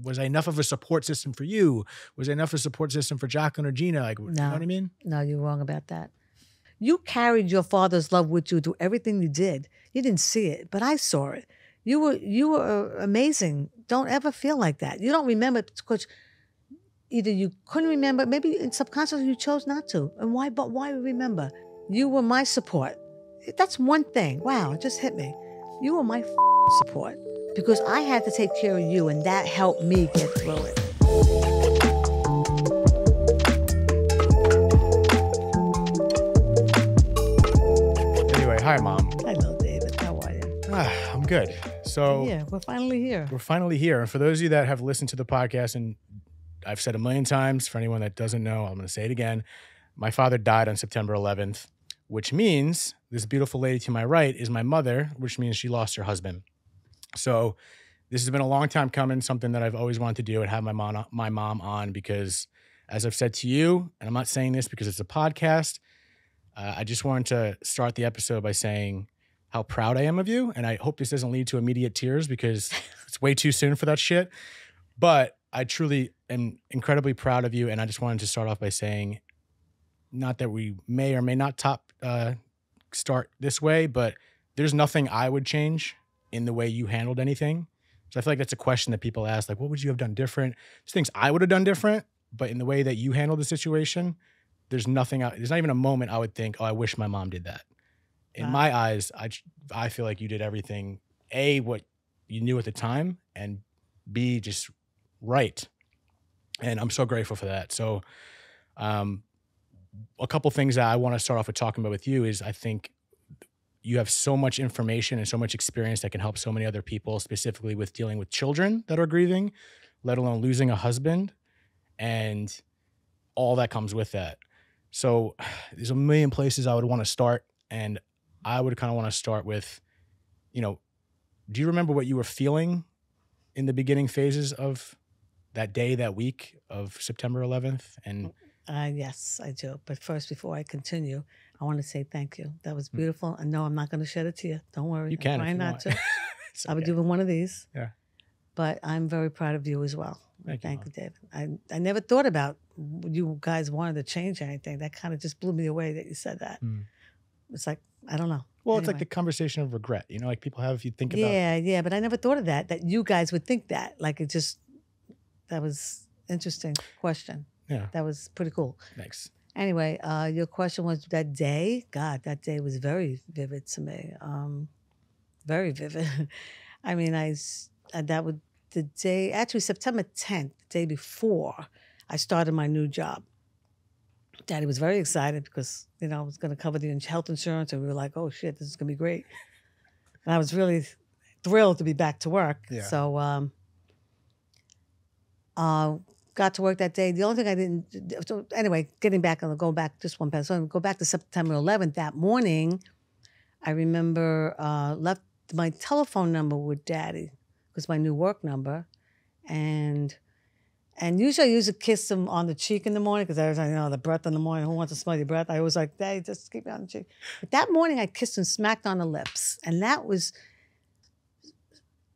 was I enough of a support system for you? Was I enough of a support system for Jacqueline or Gina? Like, you know what I mean? No, you're wrong about that. You carried your father's love with you through everything you did. You didn't see it, but I saw it. You were amazing. Don't ever feel like that. You don't remember because either you couldn't remember, maybe subconsciously you chose not to. And why? But why remember? You were my support. That's one thing. Wow, it just hit me. You were my support because I had to take care of you, and that helped me get through it. Anyway, hi, Mom. Hello, David. How are you? I'm good. So yeah, we're finally here. We're finally here. And for those of you that have listened to the podcast, and I've said a million times, for anyone that doesn't know, I'm going to say it again. My father died on September 11th, which means this beautiful lady to my right is my mother, which means she lost her husband. So this has been a long time coming, something that I've always wanted to do and have my mom on because, as I've said to you, and I'm not saying this because it's a podcast, I just wanted to start the episode by saying how proud I am of you. And I hope this doesn't lead to immediate tears because it's way too soon for that shit. But I truly am incredibly proud of you. And I just wanted to start off by saying, not that we may or may not start this way, but there's nothing I would change in the way you handled anything. So I feel like that's a question that people ask, like, what would you have done different? There's things I would have done different, but in the way that you handled the situation, there's not even a moment I would think, oh, I wish my mom did that. In my eyes, I feel like you did everything, A, what you knew at the time, and B, just right. And I'm so grateful for that. So a couple things that I want to start off with talking about with you is I think you have so much information and so much experience that can help so many other people, specifically with dealing with children that are grieving, let alone losing a husband and all that comes with that. So there's a million places I would want to start. And I would kind of want to start with, do you remember what you were feeling in the beginning phases of that day, that week of September 11th? And yes, I do. But first, before I continue, I want to say thank you. That was beautiful. And no, I'm not going to shed a tear. Don't worry. You can. I'm trying not to. I'll be doing one of these. Yeah. But I'm very proud of you as well. Thank you, David. I never thought about you guys wanted to change anything. That kind of just blew me away that you said that. It's like, I don't know. Well, anyway. It's like the conversation of regret, like people have, if you think about it. Yeah, but I never thought of that you guys would think that. Like that was interesting question. Yeah. That was pretty cool. Thanks. Anyway, your question was that day. God, that day was very vivid to me. Very vivid. I mean, that was the day, actually September 10th, the day before I started my new job. Daddy was very excited because, I was going to cover the health insurance, and we were like, oh shit, this is going to be great. And I was really thrilled to be back to work. Yeah. So, got to work that day. The only thing I didn't, so anyway, going back just one page. So go back to September 11th. That morning, I remember left my telephone number with Daddy. It was my new work number. And usually I used to kiss him on the cheek in the morning because I was like, the breath in the morning. Who wants to smell your breath? I was like, Daddy, just keep it on the cheek. But that morning I kissed him, smacked on the lips. And that was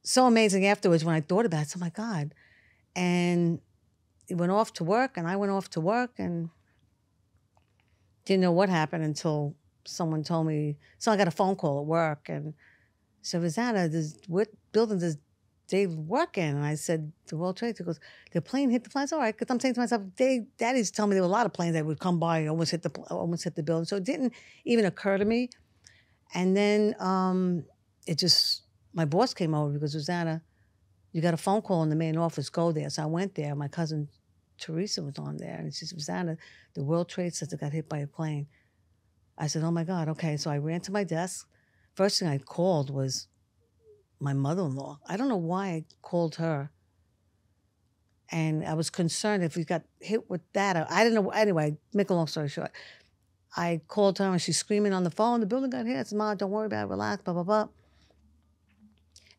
so amazing afterwards when I thought about it. Oh my God. And he went off to work and I went off to work and didn't know what happened until someone told me. So I got a phone call at work and said, Rosanna, what building does Dave work in? And I said, the World Trade. He goes, the plane hit the plane. All right, because I'm saying to myself, Daddy's telling me there were a lot of planes that would come by and almost hit the building. So it didn't even occur to me. And then my boss came over because Rosanna, you got a phone call in the main office, go there. So I went there. My cousin Teresa was on there. And she said, Rosanna, the World Trade Center got hit by a plane. I said, oh my God, okay. So I ran to my desk. First thing I called was my mother-in-law. I don't know why I called her. And I was concerned if we got hit with that. I didn't know. Anyway, make a long story short. I called her and she's screaming on the phone, the building got hit. I said, Mom, don't worry about it, relax, blah, blah, blah.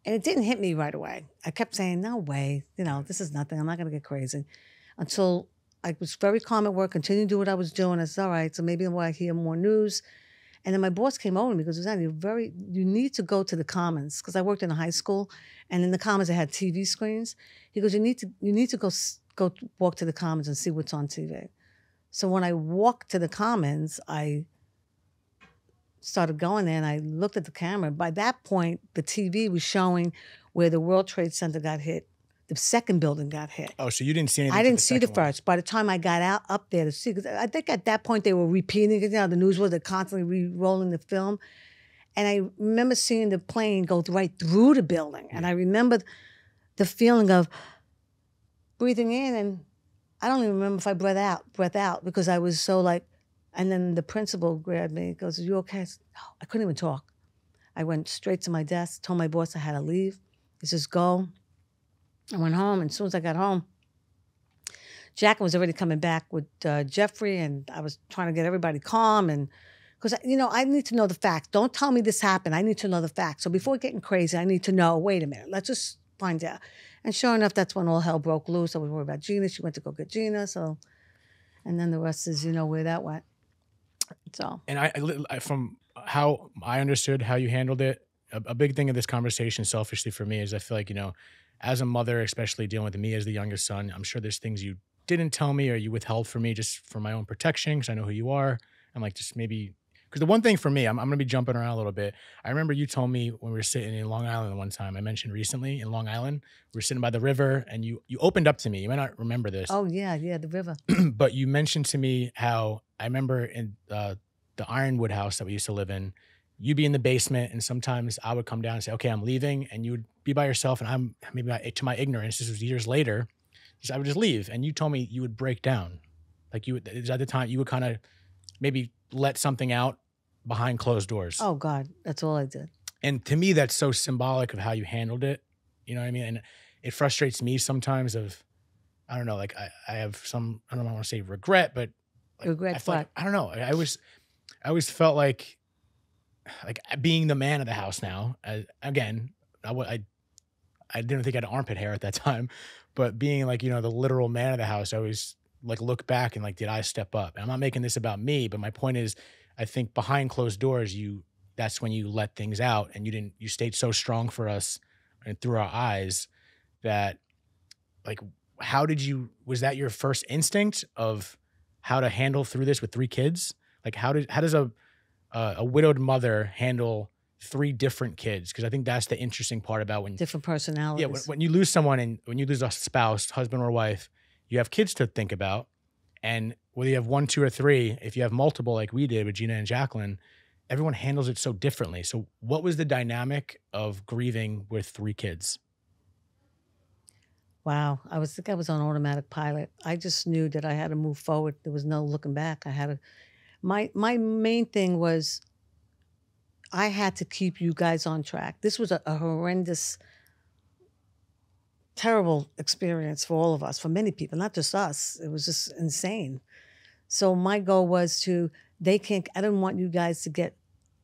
And it didn't hit me right away. I kept saying, no way, this is nothing. I'm not going to get crazy. Until I was very calm at work, continued to do what I was doing. I said, all right, so maybe I hear more news. And then my boss came over to me because you need to go to the Commons, because I worked in a high school, and in the Commons they had TV screens. He goes, you need to go walk to the Commons and see what's on TV. So when I walked to the Commons, I started going there and I looked at the camera. By that point, the TV was showing where the World Trade Center got hit. The second building got hit. Oh, so you didn't see anything? I didn't see the first. By the time I got up there to see, because I think at that point they were repeating it. You know, the news was, they're constantly re-rolling the film. And I remember seeing the plane go right through the building. And I remember the feeling of breathing in, and I don't even remember if I breath out, because I was so like, and then the principal grabbed me, goes, "Are you okay?" I said, "No." I couldn't even talk. I went straight to my desk, told my boss I had to leave. He says, "Go." I went home, and as soon as I got home, Jack was already coming back with Jeffrey, and I was trying to get everybody calm, and because I need to know the facts. Don't tell me this happened. I need to know the facts. So before getting crazy, I need to know. Wait a minute. Let's just find out. And sure enough, that's when all hell broke loose. I was worried about Gina. She went to go get Gina. So, and then the rest is where that went. So. And I from how I understood how you handled it, a big thing of this conversation, selfishly for me, is I feel like as a mother, especially dealing with me as the youngest son, I'm sure there's things you didn't tell me or you withheld from me just for my own protection, because I know who you are. And like, just maybe, because the one thing for me, I'm going to be jumping around a little bit. I remember you told me when we were sitting in Long Island one time, I mentioned recently in Long Island, we were sitting by the river, and you opened up to me. You might not remember this. Oh, yeah, the river. But you mentioned to me how, I remember in the Ironwood house that we used to live in, you'd be in the basement, and sometimes I would come down and say, "Okay, I'm leaving," and you would be by yourself, and I'm maybe to my ignorance, this was years later, I would just leave, and you told me you would break down, like you would at the time you would kind of maybe let something out behind closed doors. Oh God, that's all I did. And to me, that's so symbolic of how you handled it. You know what I mean? And it frustrates me sometimes. I don't know, like I have some, I don't want to say regret, but like, regret what? Like, I don't know. I always felt like being the man of the house now. Again, I didn't think I had armpit hair at that time, but being like, the literal man of the house, I always like look back and like, did I step up? And I'm not making this about me, but my point is, I think behind closed doors, that's when you let things out, and you stayed so strong for us and through our eyes that, like, was that your first instinct of how to handle through this with 3 kids? Like, how does a widowed mother handle 3 different kids? Because I think that's the interesting part about when different personalities. Yeah, when you lose someone, and when you lose a spouse, husband or wife, you have kids to think about, and whether you have 1, 2, or 3, if you have multiple, like we did with Gina and Jacqueline, everyone handles it so differently. So, what was the dynamic of grieving with 3 kids? Wow, I was on automatic pilot. I just knew that I had to move forward. There was no looking back. My main thing was I had to keep you guys on track. This was a horrendous, terrible experience for all of us, for many people, not just us. It was just insane. So my goal was I didn't want you guys to get,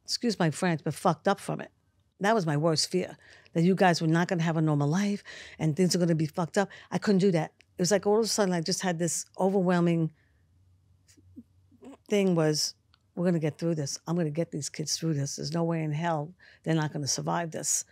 excuse my French, but fucked up from it. That was my worst fear, that you guys were not going to have a normal life and things are going to be fucked up. I couldn't do that. It was like all of a sudden I just had this overwhelming thing was, we're going to get through this. I'm going to get these kids through this. There's no way in hell they're not going to survive this.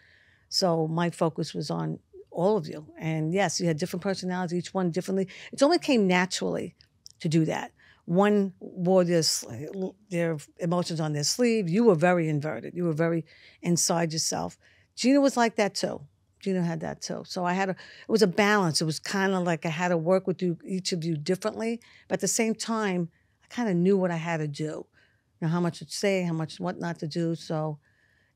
So my focus was on all of you. And yes, you had different personalities, each one differently. It only came naturally to do that. One wore their emotions on their sleeve. You were very inverted. You were very inside yourself. Gina was like that too. Gina had that too. So it was a balance. It was kind of like I had to work with each of you differently. But at the same time, I kind of knew what I had to do. How much to say, what not to do. So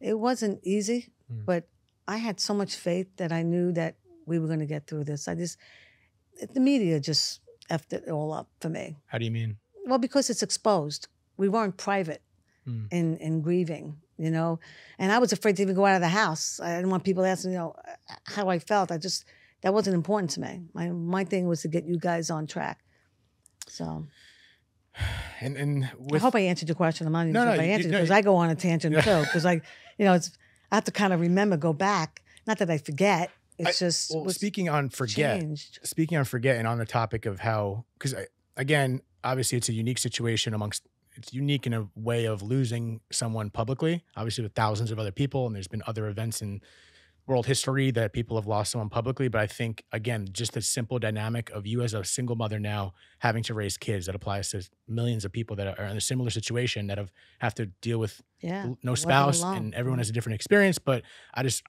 it wasn't easy, but I had so much faith that I knew that we were going to get through this. The media just effed it all up for me. How do you mean? Well, because it's exposed. We weren't private in grieving, and I was afraid to even go out of the house. I didn't want people asking, how I felt. That wasn't important to me. My thing was to get you guys on track. So. And I hope I answered your question. I'm not even sure if I answered it, because I go on a tangent too. Because I have to kind of go back. Not that I forget. It's just speaking on forget, and on the topic of how, because again, obviously it's a unique situation amongst it's unique in a way of losing someone publicly, obviously with thousands of other people, and there's been other events in world history that people have lost someone publicly. But I think, again, just the simple dynamic of you as a single mother now having to raise kids, that applies to millions of people that are in a similar situation, that have to deal with Yeah. no Wasn't spouse, alone. and everyone has a different experience. But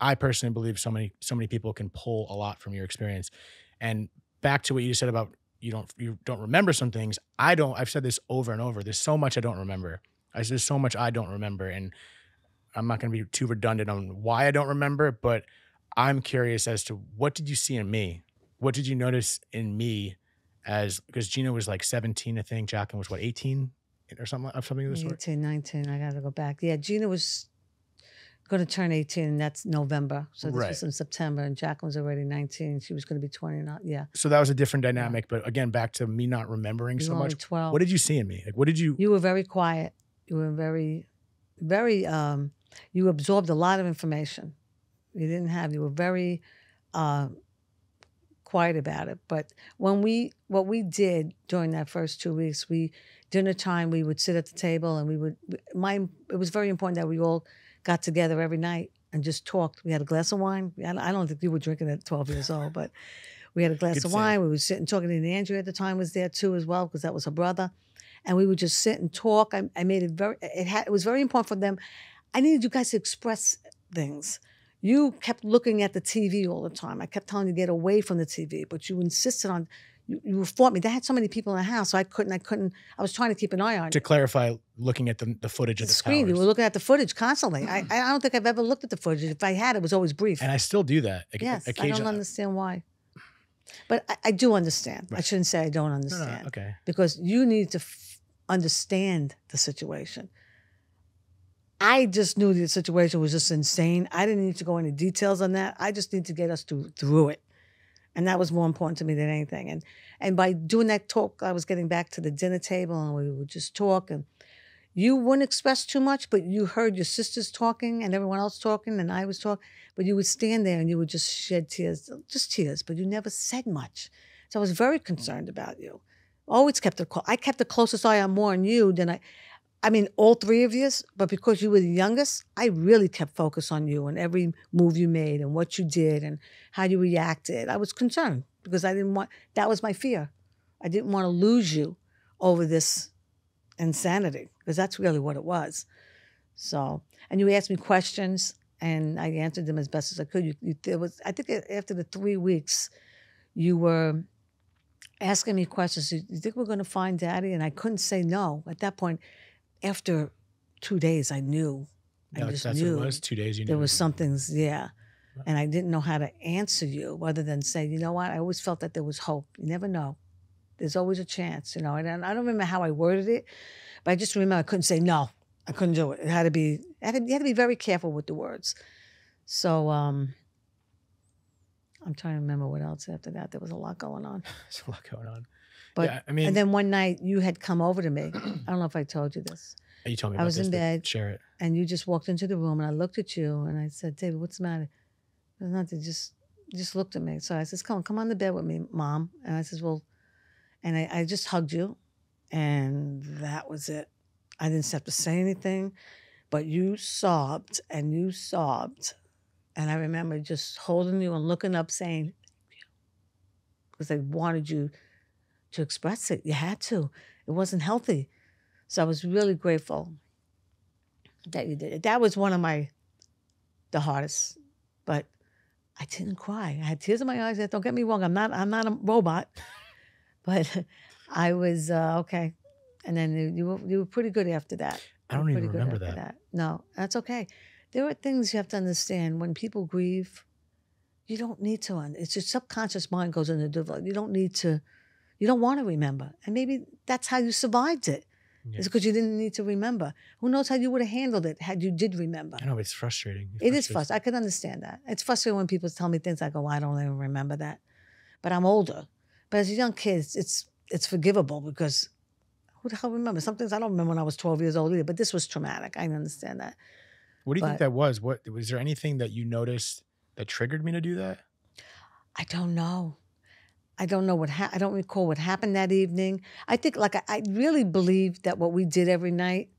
I personally believe so many people can pull a lot from your experience. And back to what you just said about you don't remember some things. I've said this over and over. There's so much I don't remember. There's so much I don't remember. And I'm not going to be too redundant on why I don't remember, but I'm curious as to, what did you see in me? What did you notice in me because Gina was like 17, I think. Jacqueline was what, 18 or something of the sort? 18, 19. I got to go back. Yeah, Gina was going to turn 18, and that's November. So this was in September, and Jacqueline was already 19. She was going to be 20 now. Yeah. So that was a different dynamic. But again, back to me not remembering so much. 12. What did you see in me? Like, what did you? You were very quiet. You were very, very, you absorbed a lot of information. You were very quiet about it. But what we did during that first 2 weeks, dinner time, we would sit at the table, and it was very important that we all got together every night and just talked. We had a glass of wine. I don't think you were drinking at 12 years old, but we had a glass of wine. We would sit and talk. And Andrea at the time was there too as well, because that was her brother. And we would just sit and talk. I made it was very important for them. I needed you guys to express things. You kept looking at the TV all the time. I kept telling you to get away from the TV, but you insisted on, you fought me. They had so many people in the house, so I was trying to keep an eye on you. To clarify, looking at the footage of the screen. towers. You were looking at the footage constantly. I don't think I've ever looked at the footage. If I had, it was always brief. And I still do that. Yes, I don't understand why. But I do understand. Right. I shouldn't say I don't understand. No, okay. Because you need to understand the situation. I just knew the situation was just insane. I didn't need to go into details on that. I just need to get us through it. And that was more important to me than anything. And by doing that talk, I was getting back to the dinner table, and we would just talk. And you wouldn't express too much, but you heard your sisters talking and everyone else talking, and I was talking. But you would stand there and you would just shed tears, but you never said much. So I was very concerned about you. Always I kept the closest eye on more on you than I mean, all three of you, but because you were the youngest, I really kept focus on you and every move you made and what you did and how you reacted. I was concerned because that was my fear. I didn't want to lose you over this insanity, because that's really what it was. So, and you asked me questions, and I answered them as best as I could. I think after the 3 weeks, you were asking me questions. You think we're going to find Daddy? And I couldn't say no. At that point, after 2 days, I knew. I just knew. What it was. 2 days, you knew. There was something's, yeah. And I didn't know how to answer you other than say, you know what? I always felt that there was hope. You never know. There's always a chance, And I don't remember how I worded it, but I just remember I couldn't say no. I couldn't do it. You had to be very careful with the words. So I'm trying to remember what else after that. There was a lot going on. There's a lot going on. But yeah, I mean, and then one night you had come over to me. I don't know if I told you this. You told me about I was this, in bed. Share it. And you just walked into the room, and I looked at you, and I said, David, what's the matter? There's nothing. Just looked at me. So I says, come on the bed with me, Mom. And I says, well, and I just hugged you, and that was it. I didn't have to say anything, but you sobbed and you sobbed. And I remember just holding you and looking up saying, thank you. Because I wanted you to express it. You had to. It wasn't healthy. So I was really grateful that you did it. That was one of the hardest. But I didn't cry. I had tears in my eyes. Don't get me wrong. I'm not a robot. But I was okay. And then you were pretty good after that. I don't even remember that. No, that's okay. There are things you have to understand. When people grieve, you don't need to. It's your subconscious mind goes into development. You don't need to. You don't want to remember. And maybe that's how you survived it. Yeah. It's because you didn't need to remember. Who knows how you would have handled it had you did remember. I know, it's frustrating. It is frustrating. I can understand that. It's frustrating when people tell me things like, oh, I don't even remember that. But I'm older. But as a young kid, it's forgivable because who the hell remembers? Some things I don't remember when I was 12 years old either, but this was traumatic. I understand that. What do you think that was? Was there anything that you noticed that triggered me to do that? I don't know. I don't know I don't recall what happened that evening. I think, like, I really believe that what we did every night.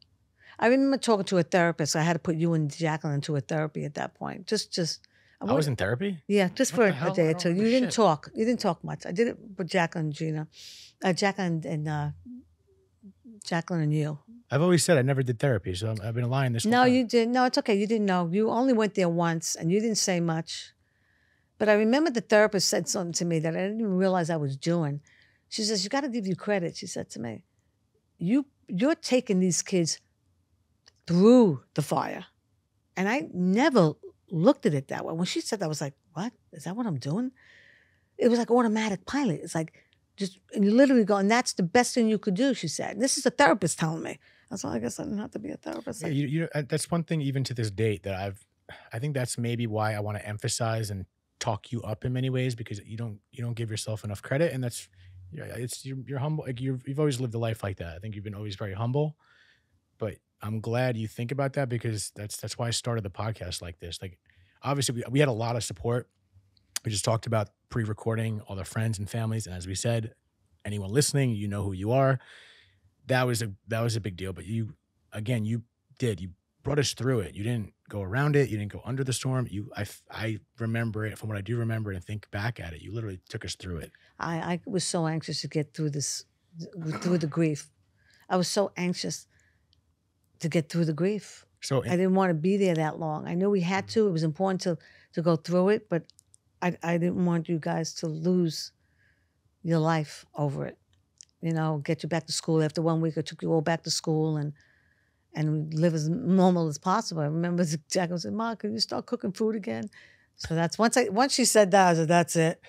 I remember talking to a therapist. I had to put you and Jacqueline into a therapy at that point. I was in therapy? Yeah, just What for the a hell? day I or don't two. remember You didn't shit. talk. You didn't talk much. I did it with Jacqueline and Gina, Jacqueline and you. I've always said I never did therapy, so I've been lying this whole No, time. you didn't. No, it's okay. You didn't know. You only went there once, and you didn't say much. But I remember the therapist said something to me that I didn't even realize I was doing. She says, "You got to give you credit." She said to me, "You're taking these kids through the fire," and I never looked at it that way. When she said that, I was like, "What? Is that what I'm doing?" It was like automatic pilot. It's like just, and you literally go, and that's the best thing you could do. She said, "This is a therapist telling me." I was like, "I guess I didn't have to be a therapist." Yeah, that's one thing even to this date that I think that's maybe why I want to emphasize and talk you up in many ways, because you don't give yourself enough credit, and that's, yeah, it's you're humble. Like you've always lived a life like that. I think you've been always very humble, but I'm glad you think about that, because that's why I started the podcast like this. Like obviously we had a lot of support. We just talked about pre-recording all the friends and families, and as we said, anyone listening, you know who you are. That was a big deal. But you brought us through it. You didn't go around it. You didn't go under the storm. I remember it from what I do remember and think back at it. You literally took us through it. I was so anxious to get through through the grief. I was so anxious to get through the grief. So I didn't want to be there that long. I knew we had to. It was important to go through it, but I didn't want you guys to lose your life over it. You know, get you back to school. After 1 week, I took you all back to school and live as normal as possible. I remember Jacqueline said, "Ma, can you start cooking food again?" So that's once she said that, I said, "That's it.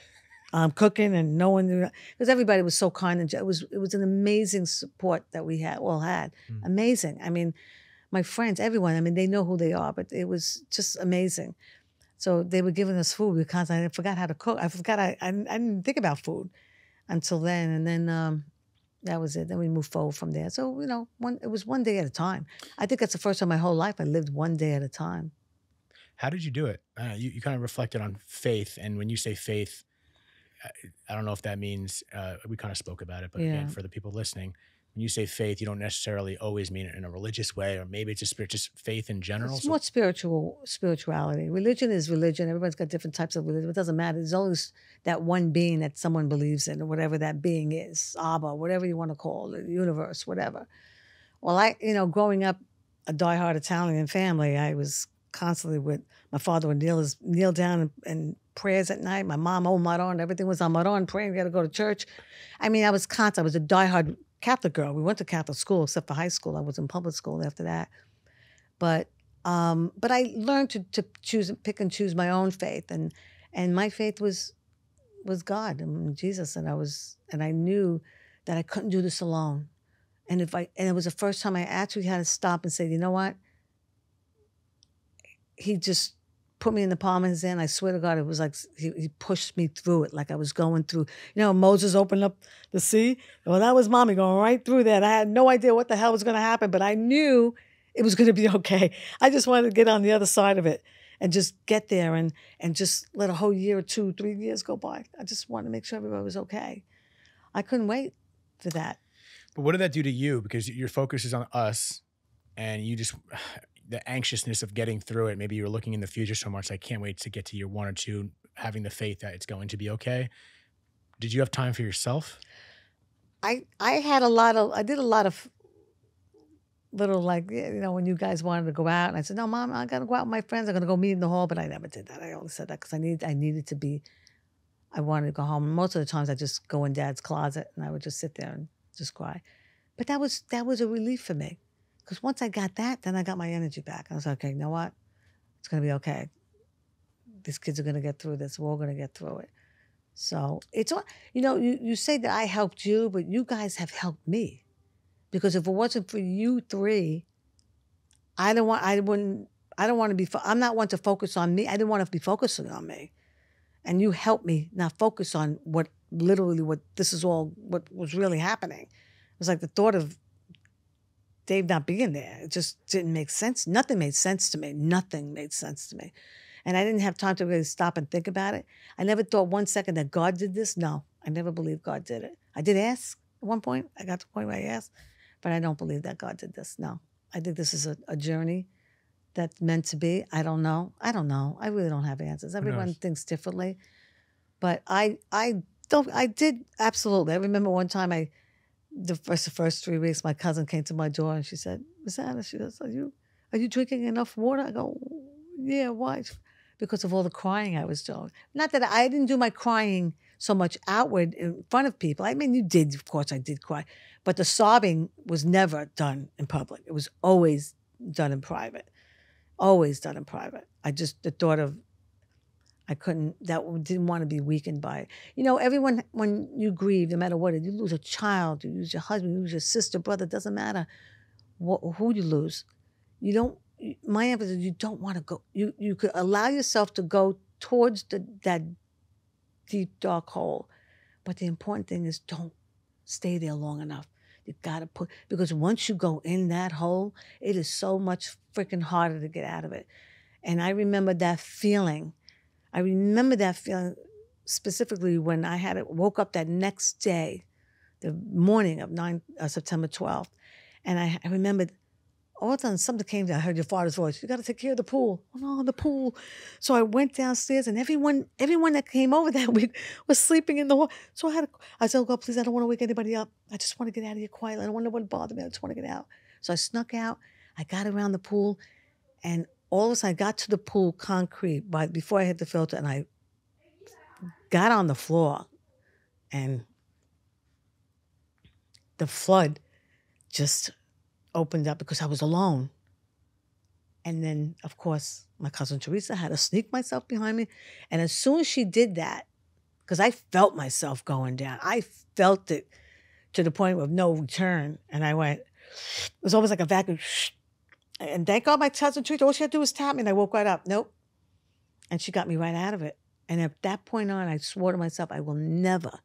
I'm cooking," and no one knew, because everybody was so kind, and it was an amazing support that we all had. Amazing. I mean, my friends, everyone. I mean, they know who they are, but it was just amazing. So they were giving us food because I forgot how to cook. I forgot I didn't think about food until then, and then that was it. Then we moved forward from there. So it was one day at a time. I think that's the first time in my whole life I lived one day at a time. How did you do it? You kind of reflected on faith, and when you say faith, I don't know if that means we kind of spoke about it, but again, for the people listening, when you say faith, you don't necessarily always mean it in a religious way, or maybe it's just faith in general. It's more spirituality. Religion is religion. Everybody's got different types of religion. It doesn't matter. There's always that one being that someone believes in, or whatever that being is, Abba, whatever you want to call it, the universe, whatever. Well, growing up a diehard Italian family, I was constantly with my father would kneel down and prayers at night. My mom, Maron, everything was on Maron, praying. We got to go to church. I mean, I was a diehard Catholic girl. We went to Catholic school, except for high school. I was in public school after that. But I learned to pick and choose my own faith, and my faith was God and Jesus, and I knew that I couldn't do this alone. And it was the first time I actually had to stop and say, you know what? He just put me in the palm of his hand. I swear to God, it was like he pushed me through it, like I was going through. Moses opened up the sea. Well, that was Mommy going right through that. I had no idea what the hell was going to happen, but I knew it was going to be okay. I just wanted to get on the other side of it and just get there and just let a whole year or 2, 3 years go by. I just wanted to make sure everybody was okay. I couldn't wait for that. But what did that do to you? Because your focus is on us, and you just, the anxiousness of getting through it. Maybe you're looking in the future so much. I can't wait to get to year 1 or 2, having the faith that it's going to be okay. Did you have time for yourself? I did a lot of little, like, when you guys wanted to go out, and I said, no, Mom, I got to go out with my friends. I'm going to go meet in the hall, but I never did that. I only said that because I wanted to go home. Most of the times I just go in Dad's closet and I would just sit there and just cry. But that was a relief for me, because once I got that, then I got my energy back. I was like, okay, you know what? It's going to be okay. These kids are going to get through this. We're all going to get through it. So it's, you say that I helped you, but you guys have helped me. Because if it wasn't for you three, I'm not one to focus on me. I didn't want to be focusing on me. And you helped me not focus on what was really happening. It was like the thought of Dave not being there. It just didn't make sense. Nothing made sense to me. Nothing made sense to me. And I didn't have time to really stop and think about it. I never thought 1 second that God did this. No, I never believed God did it. I did ask at one point. I got to the point where I asked, but I don't believe that God did this. No. I think this is a journey that's meant to be. I don't know. I really don't have answers. Everyone thinks differently. But I did absolutely. I remember one time the first 3 weeks, my cousin came to my door and she said, Miss Anna, she goes, are you drinking enough water? I go, yeah, why? Because of all the crying I was doing. Not that I didn't do my crying so much outward in front of people. I mean, you did, of course I did cry. But the sobbing was never done in public. It was always done in private. Always done in private. The thought of, didn't want to be weakened by it. You know, everyone, when you grieve, no matter what, you lose a child, you lose your husband, you lose your sister, brother, doesn't matter who you lose. My emphasis is you don't want to go, you could allow yourself to go towards that deep, dark hole. But the important thing is don't stay there long enough. You got to because once you go in that hole, it is so much freaking harder to get out of it. And I remember that feeling. I remember that feeling specifically when I woke up that next day, the morning of September 12th. And I remembered, all of a sudden something came down. I heard your father's voice. You got to take care of the pool. Oh no, the pool. So I went downstairs and everyone that came over that week was sleeping in the hall. So I said, oh God, please, I don't want to wake anybody up. I just want to get out of here quietly. I don't want nobody to bother me. I just want to get out. So I snuck out. I got around the pool and all of a sudden I got to the pool concrete before I hit the filter and I got on the floor and the flood just opened up because I was alone. And then, of course, my cousin Teresa had to sneak myself behind me. And as soon as she did that, because I felt myself going down, I felt it to the point of no return. And I went, it was almost like a vacuum. And thank God my cousin Teresa, all she had to do was tap me and I woke right up. Nope. And she got me right out of it. And at that point on, I swore to myself, I will never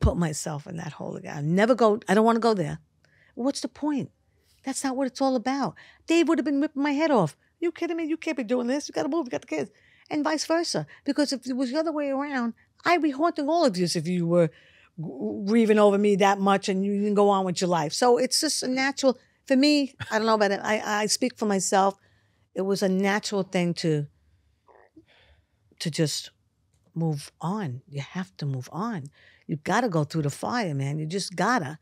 put myself in that hole again. I don't want to go there. What's the point? That's not what it's all about. Dave would have been ripping my head off. You kidding me? You can't be doing this. You got to move. You got the kids. And vice versa. Because if it was the other way around, I'd be haunting all of you if you were grieving over me that much and you didn't go on with your life. So it's just a natural, for me, I don't know about it. I speak for myself. It was a natural thing to just move on. You have to move on. You got to go through the fire, man. You just got to.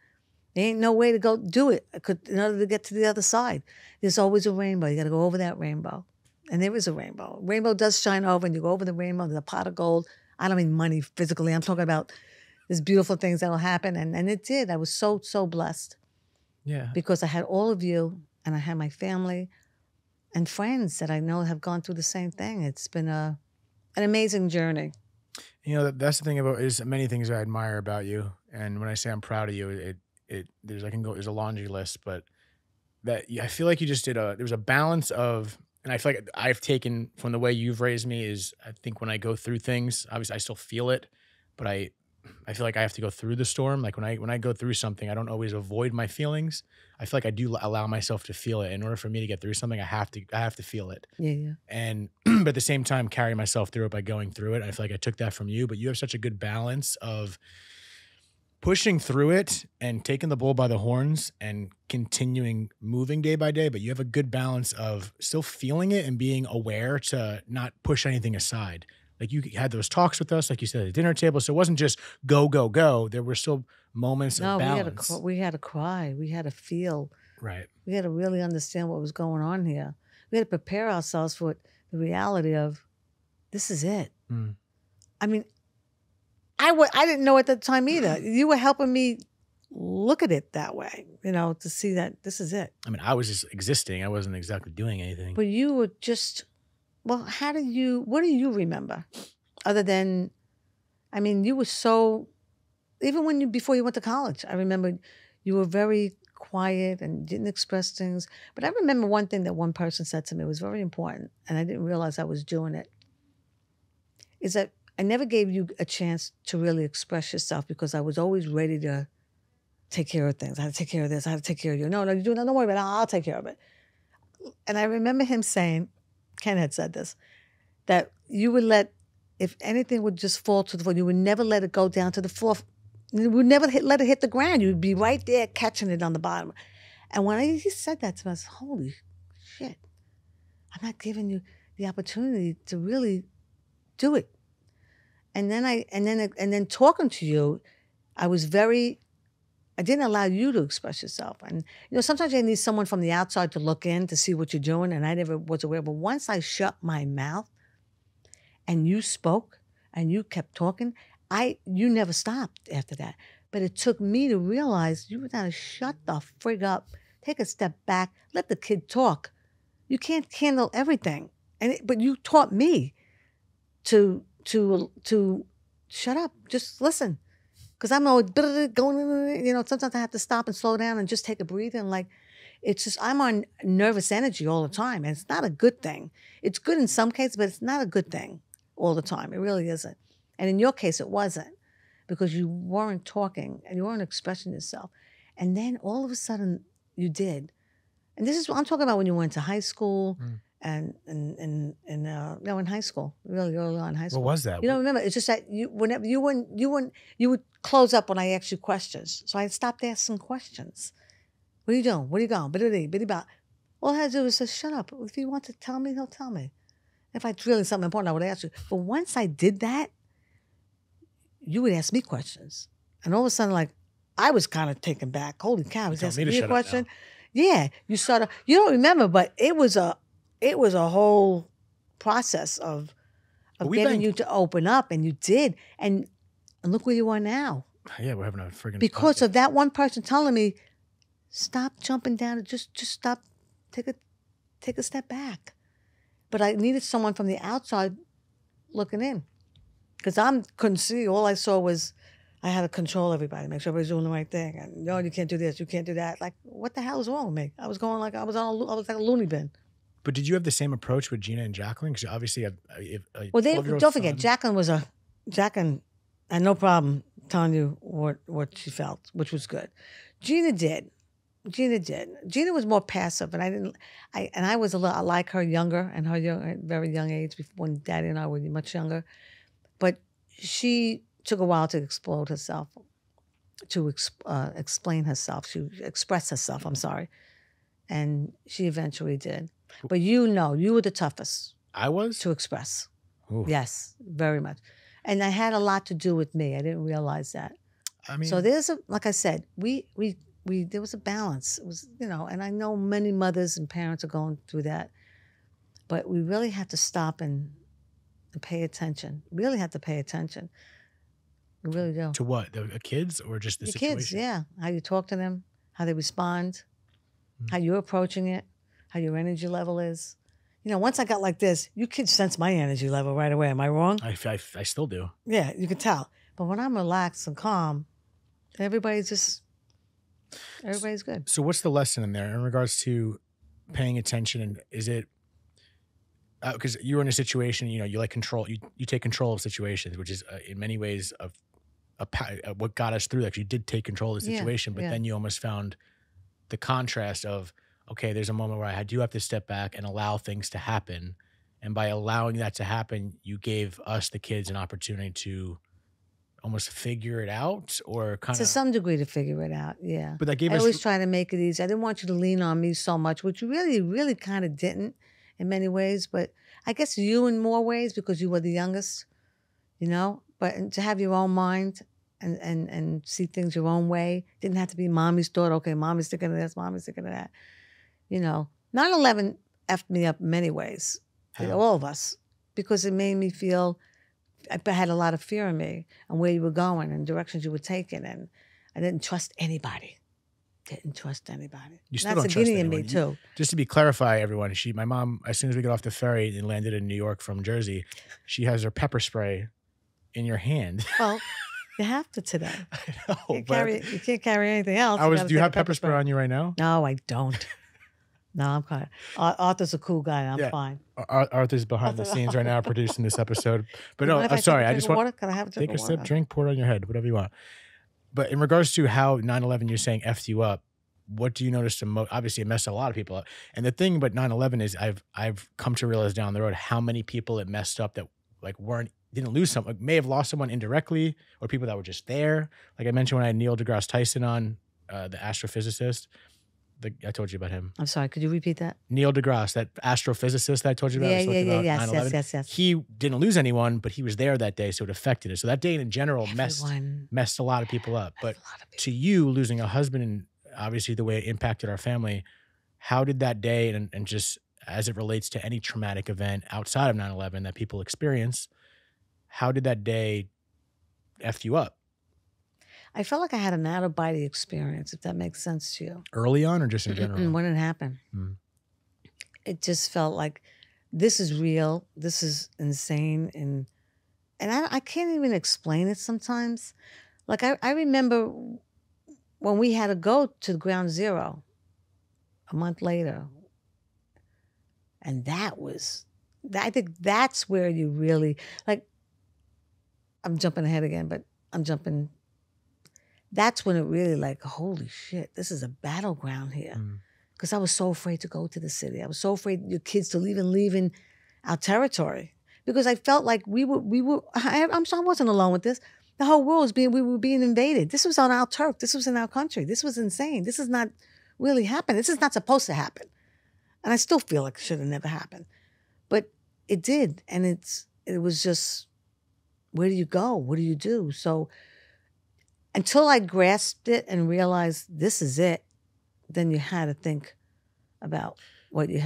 There ain't no way to go do it in order to get to the other side. There's always a rainbow. You got to go over that rainbow. And there is a rainbow. Rainbow does shine over, and you go over the rainbow, there's a pot of gold. I don't mean money physically. I'm talking about there's beautiful things that will happen. And it did. I was so, so blessed. Yeah. Because I had all of you, and I had my family and friends that I know have gone through the same thing. It's been an amazing journey. You know, that's the thing about is many things I admire about you. And when I say I'm proud of you, there's a laundry list, but I feel like you just there was a balance of, and I feel like I've taken from the way you've raised me is, I think when I go through things, obviously I still feel it, but I feel like I have to go through the storm. Like when I go through something, I don't always avoid my feelings. I feel like I do allow myself to feel it. In order for me to get through something, I have to feel it. Yeah. And but at the same time, carry myself through it by going through it. I feel like I took that from you, but you have such a good balance of pushing through it and taking the bull by the horns and continuing moving day by day. But you have a good balance of still feeling it and being aware to not push anything aside. Like you had those talks with us, like you said, at the dinner table. So it wasn't just go, go, go. There were still moments of balance. We had to cry. We had to feel. Right. We had to really understand what was going on here. We had to prepare ourselves for the reality of this is it. Mm. I mean, I didn't know at the time either. You were helping me look at it that way, to see that this is it. I mean, I was just existing. I wasn't exactly doing anything. But you were just, what do you remember? Other than, I mean, you were so, even before you went to college, I remember you were very quiet and didn't express things. But I remember one thing that one person said to me was very important, and I didn't realize I was doing it, is that I never gave you a chance to really express yourself because I was always ready to take care of things. I had to take care of this. I had to take care of you. No, you do not. Don't worry about it. I'll take care of it. And I remember him saying, Ken had said this, that you would let if anything would just fall to the floor, you would never let it go down to the floor. You would never let it hit the ground. You would be right there catching it on the bottom. And when he said that to me, I said, holy shit, I'm not giving you the opportunity to really do it. And then talking to you, I didn't allow you to express yourself. And, sometimes you need someone from the outside to look in to see what you're doing, and I never was aware. But once I shut my mouth and you spoke and you kept talking, you never stopped after that. But it took me to realize you gotta shut the frig up, take a step back, let the kid talk. You can't handle everything. But you taught me to shut up, just listen. Because I'm always going, sometimes I have to stop and slow down and just take a breather. And it's just, I'm on nervous energy all the time. And it's not a good thing. It's good in some cases, but it's not a good thing all the time. It really isn't. And in your case, it wasn't, because you weren't talking and you weren't expressing yourself. And then all of a sudden you did. And this is what I'm talking about when you went to high school. And in high school, really early on in high school. What was that? You don't remember. It's just that you would close up when I asked you questions. So I stopped asking questions. What are you doing? Where are you going? Bitty bop. All I had to do was say, shut up. If he wants to tell me, he'll tell me. If it's really something important, I would ask you. But once I did that, you would ask me questions. And all of a sudden, I was kind of taken back. Holy cow, he's asking me a question. Yeah, you don't remember, but it was a whole process of getting you to open up, and you did. And look where you are now. Yeah, we're having a friggin' because of that one person telling me, stop jumping down and just stop, take a step back. But I needed someone from the outside looking in, because I couldn't see. All I saw was I had to control everybody, make sure everybody's doing the right thing. And no, you can't do this, you can't do that. What the hell is wrong with me? I was going I was like a loony bin. But did you have the same approach with Gina and Jacqueline? Because obviously, don't forget, Jacqueline had no problem telling you what she felt, which was good. Gina did. Gina was more passive, and I was a lot like her, younger, and her very young age, when Daddy and I were much younger. But she took a while to explode herself, to explain herself, to express herself. I'm sorry, and she eventually did. But you were the toughest. I was? To express. Ooh. Yes, very much. And that had a lot to do with me. I didn't realize that. I mean, so like I said, there was a balance. It was, and I know many mothers and parents are going through that. But we really have to stop and pay attention. Really have to pay attention. We really do. To what? The kids or just the situation? Kids, yeah. How you talk to them, how they respond, how you're approaching it, how your energy level is. Once I got like this, you kids sense my energy level right away. Am I wrong? I still do. Yeah, you can tell. But when I'm relaxed and calm, everybody's good. So what's the lesson in there in regards to paying attention? And is it, because you were in a situation, you like control, you take control of situations, which is in many ways what got us through that. You did take control of the situation, but then you almost found the contrast of, okay, there's a moment where I do have to step back and allow things to happen. And by allowing that to happen, you gave us, the kids, an opportunity to almost figure it out, or kind of... To some degree to figure it out, yeah. But that gave I us... always try to make it easy. I didn't want you to lean on me so much, which you really, really kind of didn't in many ways. But I guess you in more ways, because you were the youngest, But to have your own mind and see things your own way. Didn't have to be mommy's thought, okay, mommy's thinking of this, mommy's thinking of that. 9/11 effed me up in many ways, all of us, because it made me feel, I had a lot of fear in me and where you were going and directions you were taking, and I didn't trust anybody. You still don't trust anyone. In me too. Just to be clarify, everyone, my mom, as soon as we got off the ferry and landed in New York from Jersey, she has her pepper spray in your hand. Well, you have to today. I know. You can't carry anything else. Do you have pepper spray on you right now? No, I don't. No, I'm fine. Arthur's a cool guy. I'm fine. Arthur's behind the scenes right now producing this episode. But no, I'm sorry. I just want Can I have a take a sip, drink, pour it on your head, whatever you want. But in regards to how 9/11, you're saying effed you up, what do you notice the most? Obviously, it messed a lot of people up. And the thing about 9/11 is I've come to realize down the road how many people it messed up that weren't didn't lose someone, may have lost someone indirectly, or people that were just there. Like I mentioned when I had Neil deGrasse Tyson on, the astrophysicist. I told you about him. I'm sorry, could you repeat that? Neil deGrasse, that astrophysicist that I told you about. Yeah, I talked about yes, 9/11. yes. He didn't lose anyone, but he was there that day, so it affected it. So that day in general messed a lot of people up. But to you, losing a husband and obviously the way it impacted our family, how did that day and just as it relates to any traumatic event outside of 9/11 that people experience, how did that day F you up? I felt like I had an out-of-body experience, if that makes sense to you. Early on or just in general? When it happened. It just felt like this is real. This is insane. And I can't even explain it sometimes. Like I remember when we had to go to ground zero a month later. And I think that's where you really, like, I'm jumping ahead again, but that's when it really like, holy shit, this is a battleground here. Because I was so afraid to go to the city. I was so afraid your kids to leave in our territory. Because I felt like I'm sure I wasn't alone with this. The whole world we were being invaded. This was on our turf. This was in our country. This was insane. This is not really happened. This is not supposed to happen. And I still feel like it should have never happened. But it did. And it was just, where do you go? What do you do? So until I grasped it and realized this is it, then you had to think about how you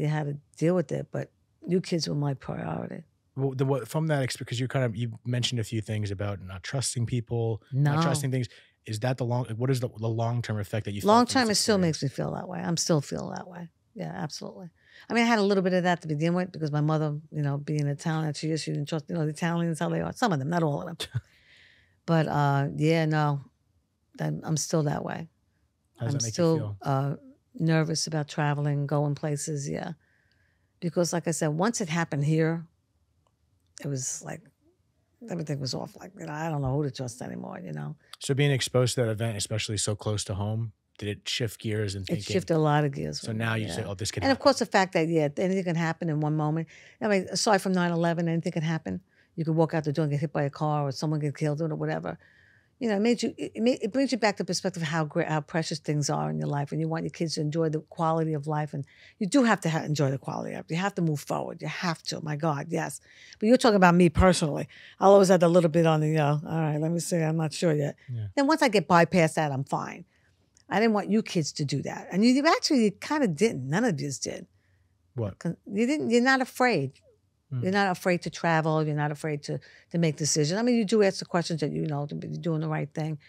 had to deal with it. But you kids were my priority. Well, from that experience, because you mentioned a few things about not trusting people, not trusting things. Is that what is the long-term effect that you felt? Long-term, it still makes me feel that way. I'm still feeling that way. Yeah, absolutely. I mean, I had a little bit of that to begin with because my mother, being Italian, she didn't trust, the Italians, how they are. Some of them, not all of them. But no, I'm still that way. How does that make you feel? Nervous about traveling, going places, yeah. Because like I said, once it happened here, it was like, everything was off. Like, I don't know who to trust anymore, So being exposed to that event, especially so close to home, did it shift gears and thinking? It shifted a lot of gears. So now you say, oh, this could happen. And of course, the fact that, anything can happen in one moment. I mean, aside from 9/11, anything can happen. You could walk out the door and get hit by a car or someone get killed or whatever. It brings you back to perspective of how precious things are in your life, and you want your kids to enjoy the quality of life, and you do have to enjoy the quality of life. You have to move forward. You have to. My God, yes. But you're talking about me personally. I'll always have a little bit on the, all right, let me see. I'm not sure yet. Yeah. Then once I get bypast that, I'm fine. I didn't want you kids to do that, and you kind of didn't. None of you did. What? You didn't. You're not afraid. You're not afraid to travel. You're not afraid to make decisions. I mean, you do ask the questions that you're doing the right thing.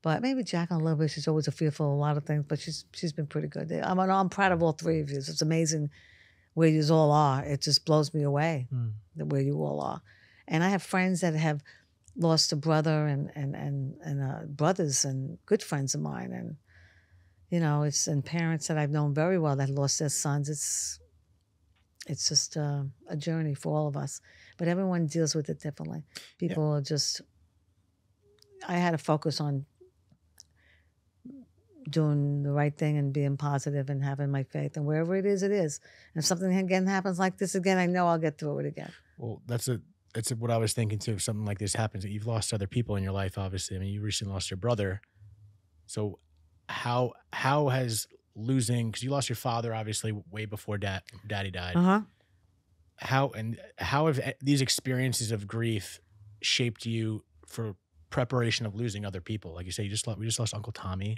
But maybe Jacqueline a little bit. She's always fearful of a lot of things, but she's been pretty good. I'm proud of all three of you. It's amazing where you all are. It just blows me away where you all are. And I have friends that have lost a brother and brothers and good friends of mine, and and parents that I've known very well that lost their sons. It's just a journey for all of us. But everyone deals with it differently. People are just, I had to focus on doing the right thing and being positive and having my faith. And wherever it is, it is. And if something again happens like this again, I know I'll get through it again. Well, that's what I was thinking too. If something like this happens, you've lost other people in your life, obviously. I mean, you recently lost your brother. So how has losing, because you lost your father obviously way before daddy died. How have these experiences of grief shaped you for preparation of losing other people? Like you say, we just lost Uncle Tommy.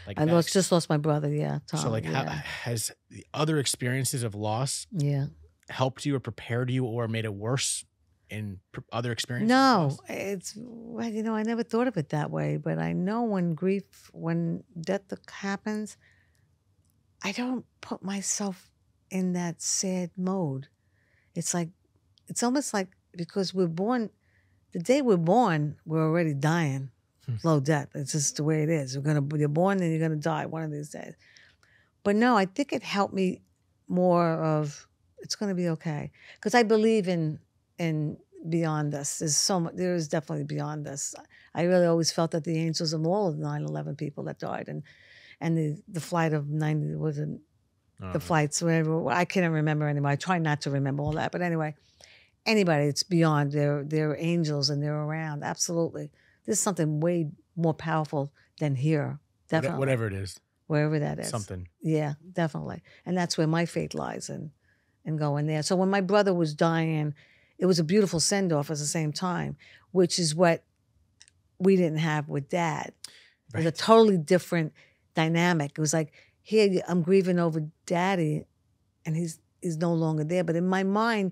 Like I just lost my brother. Yeah, Tom. So how has the other experiences of loss helped you or prepared you or made it worse in other experiences? No, I never thought of it that way. But I know when death happens, I don't put myself in that sad mode. It's almost like because we're born, the day we're born, we're already dying. Slow death. It's just the way it is. You're born and you're gonna die one of these days. But no, I think it helped me more of it's gonna be okay. Because I believe in beyond us. There is definitely beyond us. I really always felt that the angels of all of the 9/11 people that died and the flight of 90 wasn't the flights, whatever. I can't remember anymore. I try not to remember all that. But anyway, anybody, it's beyond. They're angels and they're around. Absolutely. There's something way more powerful than here. Definitely. Whatever it is. Wherever that is. Something. Yeah, definitely. And that's where my faith lies in going there. So when my brother was dying, it was a beautiful send-off at the same time, which is what we didn't have with Dad. Right. It was a totally different dynamic. It was like, here, I'm grieving over Daddy, and he's no longer there. But in my mind,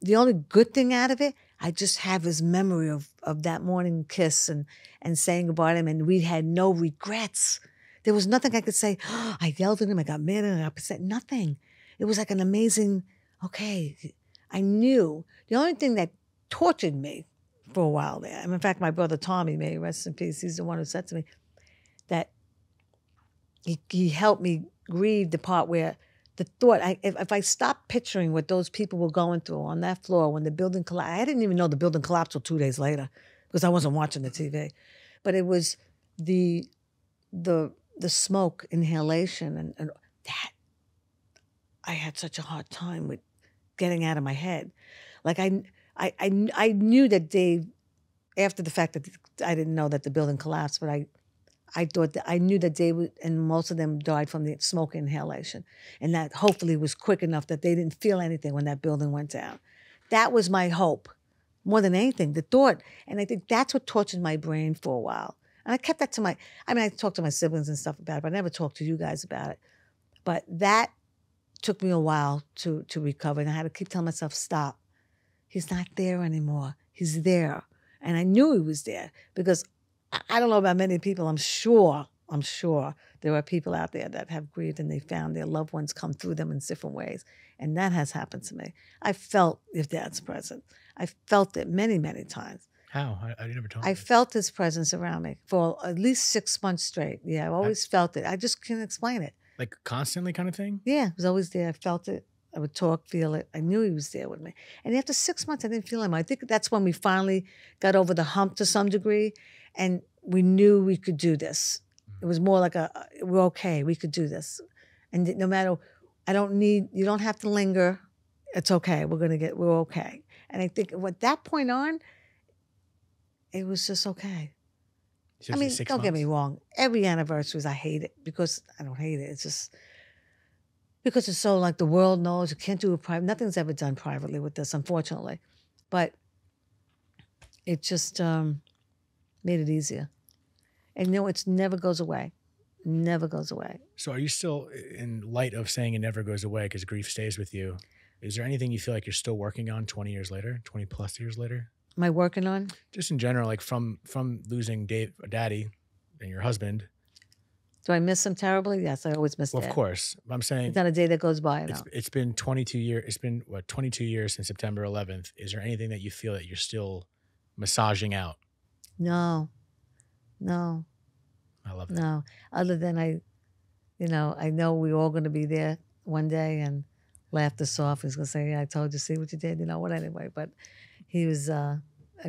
the only good thing out of it, I just have his memory of that morning kiss and saying goodbye to him, and we had no regrets. There was nothing I could say, oh, I yelled at him, I got mad at him, I got upset, nothing. It was like an amazing, okay, I knew. The only thing that tortured me for a while there, and in fact, my brother Tommy, may he rest in peace, he's the one who said to me that he helped me grieve the part where the thought, if I stopped picturing what those people were going through on that floor when the building collapsed, I didn't even know the building collapsed till 2 days later because I wasn't watching the TV. But it was the smoke inhalation and that I had such a hard time with getting out of my head. Like I knew that Dave, after the fact that I didn't know that the building collapsed, but I thought that I knew that Dave and most of them died from the smoke inhalation, and that hopefully was quick enough that they didn't feel anything when that building went down. That was my hope, more than anything, the thought. And I think that's what tortured my brain for a while. And I kept that to I talked to my siblings and stuff about it, but I never talked to you guys about it. But that took me a while to recover, and I had to keep telling myself, stop. He's not there anymore. He's there. And I knew he was there because I don't know about many people. I'm sure there are people out there that have grieved and they found their loved ones come through them in different ways. And that has happened to me. I felt if Dad's present. I felt it many, many times. How? I never told you. I felt his presence around me for at least 6 months straight. Yeah, I've always felt it. I just can't explain it. Like constantly kind of thing? Yeah, it was always there. I felt it. I would talk, feel it. I knew he was there with me. And after 6 months, I didn't feel him. I think that's when we finally got over the hump to some degree, and we knew we could do this. It was more like we're okay. We could do this. And no matter, you don't have to linger. It's okay. We're okay. And I think at that point on, it was just okay. I mean, don't get me wrong. Every anniversary, I hate it because I don't hate it. It's just because it's so like the world knows you can't do it private. Nothing's ever done privately with this, unfortunately. But it just made it easier. And it never goes away. Never goes away. So are you still, in light of saying it never goes away because grief stays with you, is there anything you feel like you're still working on 20 years later, 20 plus years later? Am I working on? Just in general, like from losing Daddy and your husband. Do I miss him terribly? Yes, I always miss Dad. Well, of course. I'm saying it's not a day that goes by. No. It's been 22 years. It's been 22 years since September 11th. Is there anything that you feel that you're still massaging out? No. I love that. No, other than I know we're all going to be there one day and laugh this off. He's going to say, yeah, I told you, see what you did, what anyway. But he was a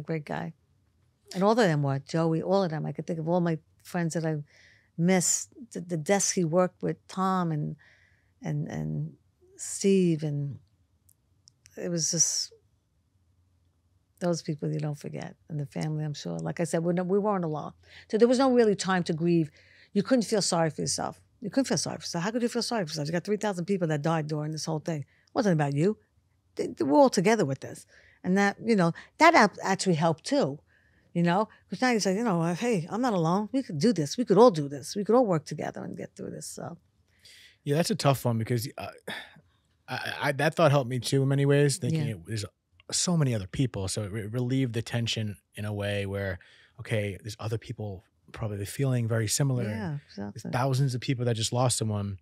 great guy. And all of them were, Joey, all of them. I could think of all my friends that I miss, the desk he worked with, Tom and Steve, and it was just those people you don't forget, and the family, I'm sure. Like I said, we weren't alone. So there was no really time to grieve. You couldn't feel sorry for yourself. You couldn't feel sorry for yourself. How could you feel sorry for yourself? You got 3,000 people that died during this whole thing. It wasn't about you. We're all together with this. And that, that actually helped too, because now you say, hey, I'm not alone. We could do this. We could all do this. We could all work together and get through this. So, yeah, that's a tough one because that thought helped me too in many ways, thinking it was so many other people. So it relieved the tension in a way where, okay, there's other people probably feeling very similar. Yeah, exactly. There's thousands of people that just lost someone.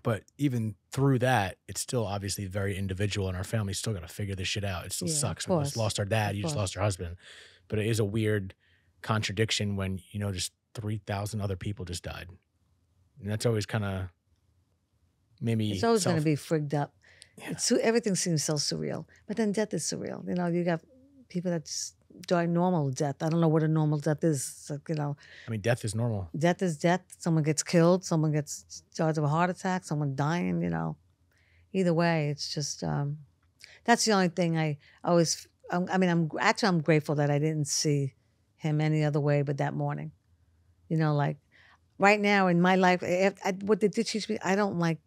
But even through that, it's still obviously very individual, and our family's still got to figure this shit out. It still sucks. We just lost our dad. You just lost your husband. But it is a weird contradiction when, just 3,000 other people just died. And that's always kind of made me... It's always going to be frigged up. Yeah. Everything seems so surreal. But then death is surreal. You got people that just die normal death. I don't know what a normal death is. So, I mean, death is normal. Death is death. Someone gets killed. Someone dies of a heart attack. Someone dying, Either way, it's just... That's the only thing I always. I'm grateful that I didn't see him any other way but that morning. You know, like right now in my life, what they did teach me, I don't like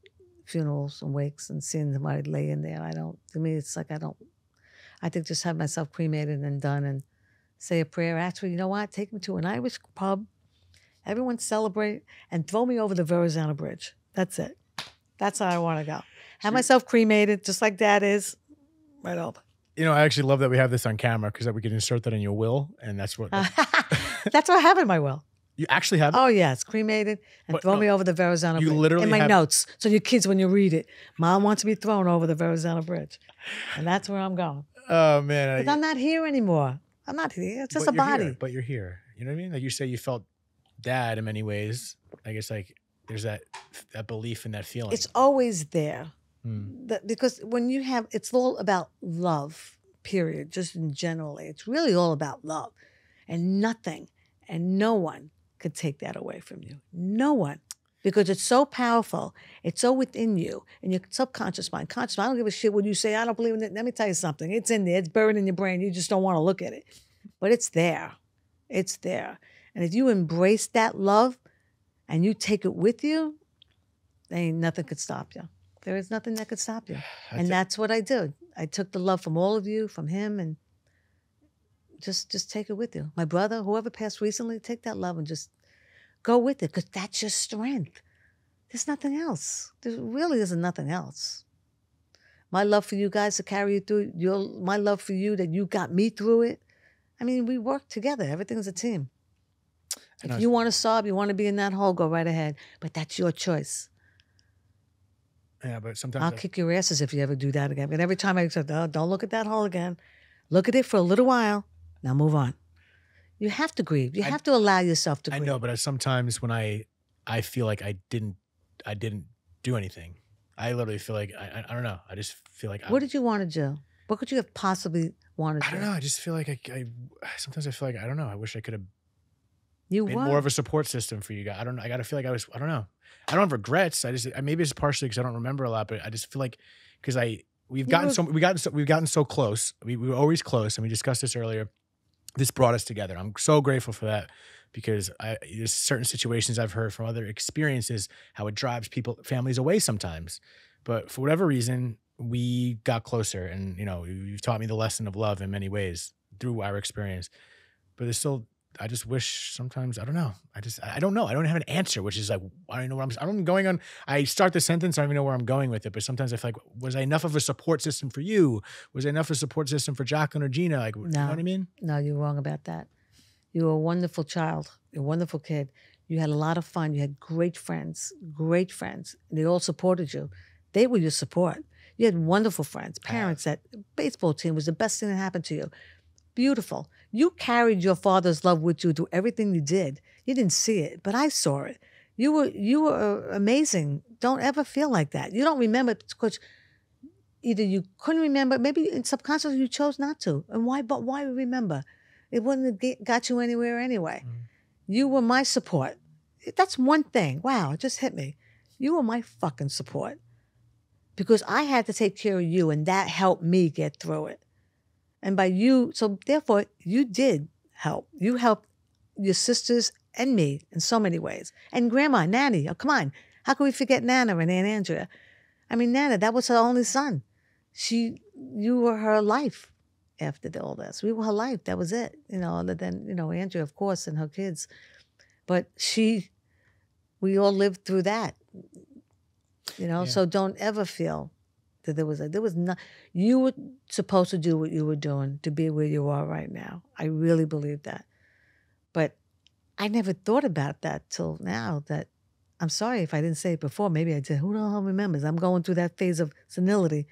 funerals and wakes and seeing somebody lay in there. I don't. To me, it's like I don't. I think just have myself cremated and done and say a prayer. Actually, you know what? Take me to an Irish pub. Everyone celebrate and throw me over the Verrazano Bridge. That's it. That's how I want to go. Have myself cremated, just like Dad is, right over. You know, I actually love that we have this on camera because we can insert that in your will, and that's what. That's what I have in my will. You actually have it? Oh, yeah. It's cremated and throw me over the Verrazano Bridge. You literally in my have... notes. So your kids, when you read it, Mom wants to be thrown over the Verrazano Bridge. And that's where I'm going. Oh, man. Because I'm not here anymore. I'm not here. It's just a body. But you're here. You know what I mean? Like you say you felt Dad in many ways. I guess like there's that belief and that feeling. It's always there. Because when you have, it's all about love, period, just in generally. It's really all about love. And nothing and no one could take that away from you. No one. Because it's so powerful. It's so within you. And your subconscious mind, conscious mind, I don't give a shit what you say. I don't believe in it. Let me tell you something. It's in there. It's buried in your brain. You just don't want to look at it. But it's there. It's there. And if you embrace that love and you take it with you, there ain't nothing could stop you. There is nothing that could stop you. And that's what I did. I took the love from all of you, from him, and just take it with you. My brother, whoever passed recently, take that love and just go with it, because that's your strength. There's nothing else. There really isn't nothing else. My love for you guys to carry you through, my love for you that you got me through it. I mean, we work together. Everything's a team. If you want to sob, you want to be in that hole, go right ahead. But that's your choice. Yeah, but sometimes I'll kick your asses if you ever do that again. But every time I say, oh, don't look at that hole again. Look at it for a little while. Now move on. You have to grieve. You have to allow yourself to grieve. I know, but sometimes when I feel like I didn't do anything. I literally feel like I don't know. I just feel like what did you want to do? What could you have possibly wanted to do? I don't know. I just feel like I sometimes I feel like I don't know. I wish I could have been more of a support system for you guys. I don't know. I gotta feel like I don't know. I don't have regrets. Maybe it's partially because I don't remember a lot, but I just feel like because we've gotten so close. We were always close, and we discussed this earlier. This brought us together. I'm so grateful for that, because there's certain situations I've heard from other experiences how it drives families away sometimes. But for whatever reason, we got closer, and you've taught me the lesson of love in many ways through our experience. But there's still, I just wish sometimes, I don't know. I don't know. I don't have an answer, which is like, I don't know where I'm going on. I start the sentence, I don't even know where I'm going with it. But sometimes I feel like, was I enough of a support system for you? Was I enough of a support system for Jacqueline or Gina? Like, no, you know what I mean? No, you're wrong about that. You were a wonderful child. You're a wonderful kid. You had a lot of fun. You had great friends. And they all supported you. They were your support. You had wonderful friends, parents. That baseball team was the best thing that happened to you. Beautiful. You carried your father's love with you through everything you did. You didn't see it, but I saw it. You were amazing. Don't ever feel like that. You don't remember because either you couldn't remember, maybe in subconsciously you chose not to. And why? But why remember? It wouldn't have got you anywhere anyway. You were my support. That's one thing. Wow, it just hit me. You were my fucking support. Because I had to take care of you, and that helped me get through it. And by you, so therefore, you did help. You helped your sisters and me in so many ways. And Grandma, Nanny, oh, come on. How can we forget Nana and Aunt Andrea? I mean, Nana, that was her only son. You were her life after all this. We were her life. That was it. Other than, Andrea, of course, and her kids. But we all lived through that. So don't ever feel that there was not. You were supposed to do what you were doing to be where you are right now. I really believe that. But I never thought about that till now. That I'm sorry if I didn't say it before. Maybe I did. Who the hell remembers? I'm going through that phase of senility.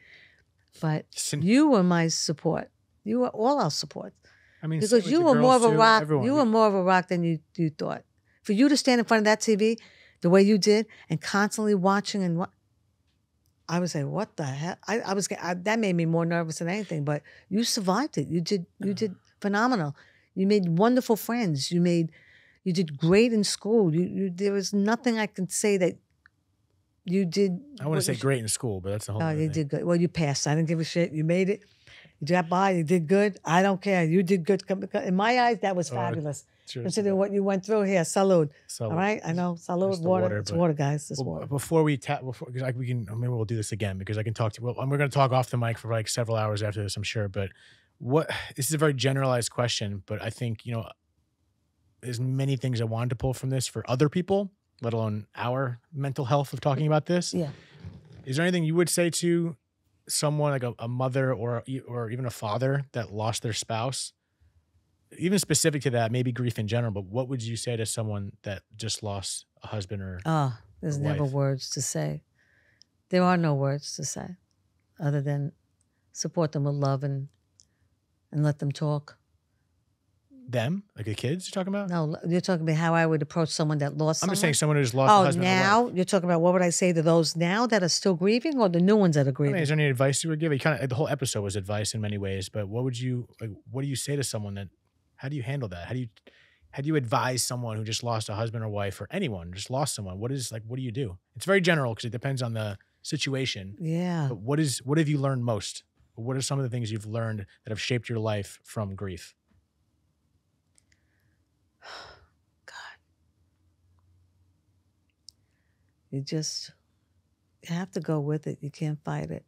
But you were my support. You were all our support. I mean, because you were more of a rock. You were more of a rock than you thought. For you to stand in front of that TV the way you did and constantly watching and I would say, what the hell? That made me more nervous than anything. But you survived it. You did phenomenal. You made wonderful friends. You did great in school. There was nothing I can say that You did. I want to say great in school, but that's the whole Oh, other you thing. did good. Well, you passed. I didn't give a shit. You made it. You got by. You did good. I don't care. You did good. In my eyes, that was fabulous. Cheers. Considering what you went through here. Salud. So All right? I know. Salud, Just the water. water, It's but- water, guys. It's water. before we tap, because like we can, maybe we'll do this again because I can talk to. Well, we're going to talk off the mic for like several hours after this, I'm sure. But this is a very generalized question, but I think there's many things I wanted to pull from this for other people, let alone our mental health of talking about this. Yeah. Is there anything you would say to someone like a mother or even a father that lost their spouse? Even specific to that, maybe grief in general, but what would you say to someone that just lost a husband or There's or never wife? words to say. There are no words to say other than support them with love and let them talk. Them? Like the kids you're talking about? No, you're talking about how I would approach someone that lost I'm someone. just saying someone who just lost a Oh, husband or wife. now you're talking about what would I say to those now that are still grieving or the new ones that are I grieving? mean, is there any advice you would give? You kind of the whole episode was advice in many ways, but what would you like? What do you say to someone that? How do you handle that? How do you advise someone who just lost a husband or wife or anyone just lost someone? What do you do? It's very general because it depends on the situation. Yeah. But what have you learned most? What are some of the things you've learned that have shaped your life from grief? You have to go with it. You can't fight it.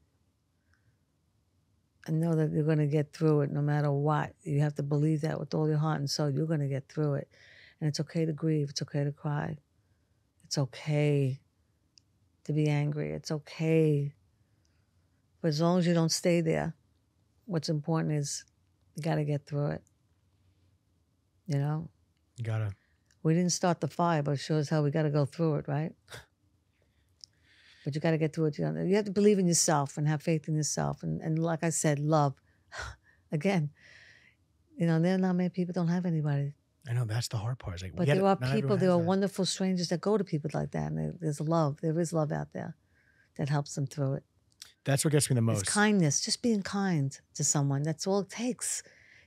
And know that you're going to get through it no matter what. You have to believe that with all your heart and soul. You're going to get through it. And it's okay to grieve. It's okay to cry. It's okay to be angry. It's okay. But as long as you don't stay there, what's important is you got to get through it. You know? You gotta. We didn't start the fire, but it sure as hell we got to go through it, right? But you got to get through it. You have to believe in yourself and have faith in yourself. And like I said, love. Again, there are not many people don't have anybody. I know that's the hard part. It's like, But there are people, there are wonderful strangers that go to people like that. And there's love. There is love out there that helps them through it. That's what gets me the most. It's kindness. Just being kind to someone. That's all it takes.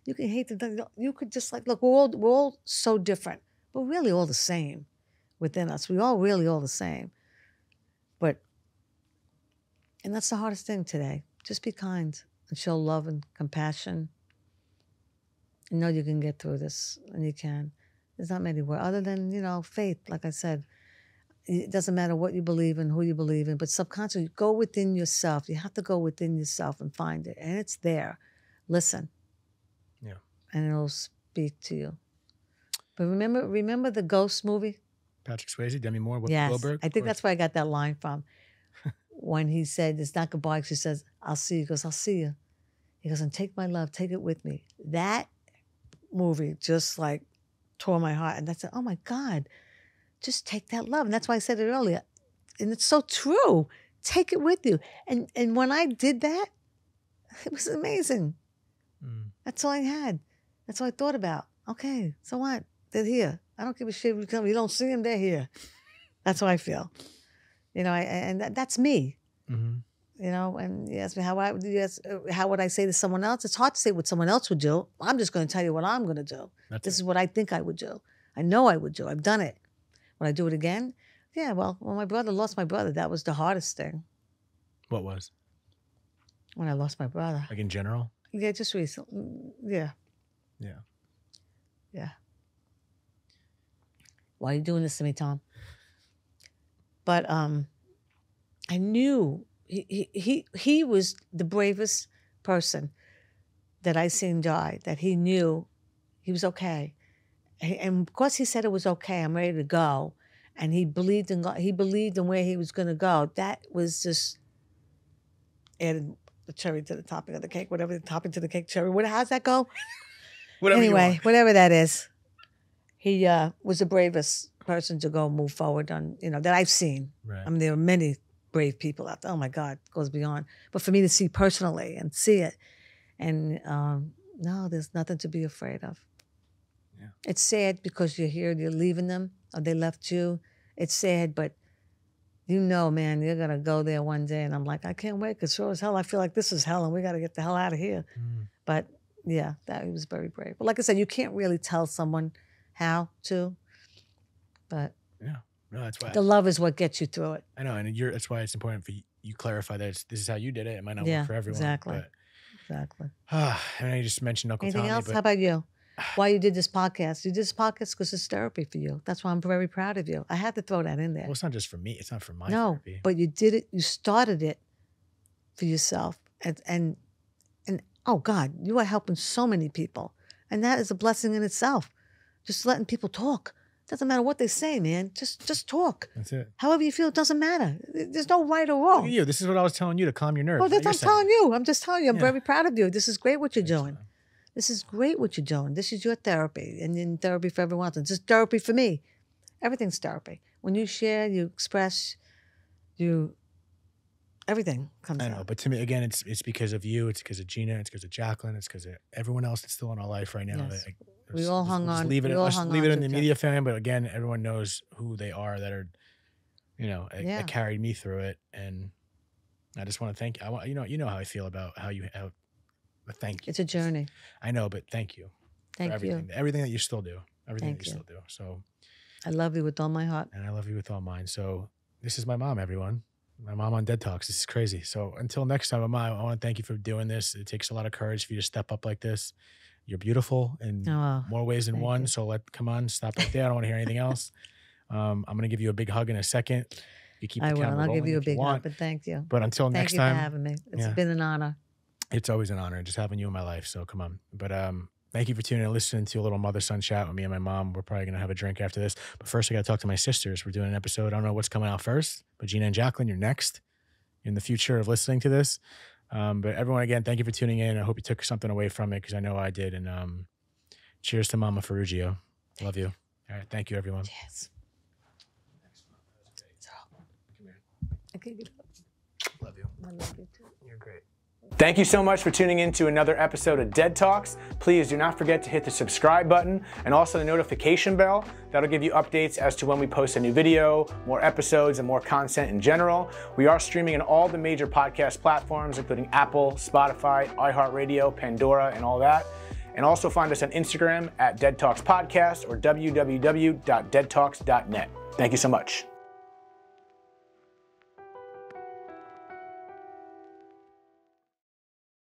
You can hate them. You could just look, we're all so different. We're really all the same within us. We all really all the same. And that's the hardest thing today. Just be kind and show love and compassion. And know you can get through this, and you can. There's not many words other than, faith. Like I said, it doesn't matter what you believe in, who you believe in, but subconsciously, go within yourself. You have to go within yourself and find it. And it's there. Listen. Yeah. And it'll speak to you. But remember the Ghost movie? Patrick Swayze, Demi Moore, Yes. Wahlberg? I think that's where I got that line from. When he said, it's not goodbye, she says, I'll see you. He goes, I'll see you. He goes, and take my love, take it with me. That movie just tore my heart. And I said, oh my God, just take that love. And that's why I said it earlier. And it's so true. Take it with you. And when I did that, it was amazing. Mm. That's all I had. That's all I thought about. Okay, so what? They're here. I don't give a shit if you come. You don't see them, they're here. That's how I feel. That's me. Mm-hmm. And you ask me how would I say to someone else? It's hard to say what someone else would do. I'm just going to tell you what I'm going to do. This is what I think I would do. I know I would do. I've done it. Would I do it again? Yeah, well, when my brother lost my brother, that was the hardest thing. What was? When I lost my brother. Like in general? Yeah, just recently. Yeah. Yeah. Yeah. Why are you doing this to me, Tom? But I knew he was the bravest person that I seen die, that he knew he was okay. And because he said it was okay, I'm ready to go, and he believed in God, he believed in where he was going to go, that was just added the cherry to the topping of the cake, whatever the topping to the cake, cherry. How's that go? Anyway, whatever that is. He was the bravest person to go move forward on, that I've seen. Right. I mean, there are many brave people out there. Oh my God, it goes beyond. But for me to see personally and see it, and no, there's nothing to be afraid of. Yeah. It's sad because you're here, you're leaving them, or they left you. It's sad, but man, you're gonna go there one day. And I'm like, I can't wait, because sure as hell, I feel like this is hell, and we got to get the hell out of here. Mm. But yeah, he was very brave. But like I said, you can't really tell someone how to, but yeah, No, that's why. The love is what gets you through it. I know, and that's why it's important for you clarify that this is how you did it. It might not Yeah, work for everyone. exactly. But, Exactly. I know you just mentioned Uncle Anything Tommy. else? But, How about you? Why you did this podcast? You did this podcast because it's therapy for you. That's why I'm very proud of you. I had to throw that in there. well, it's not just for me. It's not for my No, therapy. but you did it. You started it for yourself, and oh God, you are helping so many people, and that is a blessing in itself. Just letting people talk. Doesn't matter what they say, man. Just talk. That's it. However you feel, it doesn't matter. There's no right or Look wrong. at you. This is what I was telling you to calm your nerves. Well, that's Now what I'm you're telling you. I'm just telling you. I'm Yeah. very proud of you. This is great what you're saying. doing. This is great what you're doing. This is your therapy, and then therapy for everyone else. This is therapy for me. Everything's therapy. When you share, you express, everything comes I know, out. but to me, again, it's because of you. It's because of Gina. It's because of Jacqueline. It's because of everyone else that's still in our life right now. Yes. That, We all hung on. Leave it. We all Let's hung leave on it in to the each media fan. But again, everyone knows who they are that are, Yeah. that carried me through it. And I just want to thank you. You know how I feel about how you have. But thank you. It's a journey. I know, but thank you Thank for everything. you. Everything that you still do. Everything Thank that you you. still do. So, I love you with all my heart. and I love you with all mine. So this is my mom, everyone. My mom on Dead Talks. This is crazy. So until next time, Mama, I want to thank you for doing this. It takes a lot of courage for you to step up like this. You're beautiful in Oh, more ways than thank one. you. So come on, stop right there. I don't want to hear anything else. I'm going to give you a big hug in a second. You keep the I will. camera And I'll give rolling you a if you big hug, want. but thank you. But until Thank next you time, for having me. It's yeah. been an honor. It's always an honor just having you in my life. So come on. But thank you for tuning in and listening to a little mother-son chat with me and my mom. We're probably going to have a drink after this. But first, I got to talk to my sisters. We're doing an episode. I don't know what's coming out first, but Gina and Jacqueline, you're next in the future of listening to this. But everyone, again, thank you for tuning in. I hope you took something away from it because I know I did. And cheers to Mama Ferrugio. Love you. All right. Thank you, everyone. Yes. I gave you Love you. I love you too. You're great. Thank you so much for tuning in to another episode of Dead Talks. Please do not forget to hit the subscribe button and also the notification bell. That'll give you updates as to when we post a new video, more episodes, and more content in general. We are streaming on all the major podcast platforms, including Apple, Spotify, iHeartRadio, Pandora, and all that. And also find us on Instagram at Dead Talks Podcast or www.deadtalks.net. Thank you so much.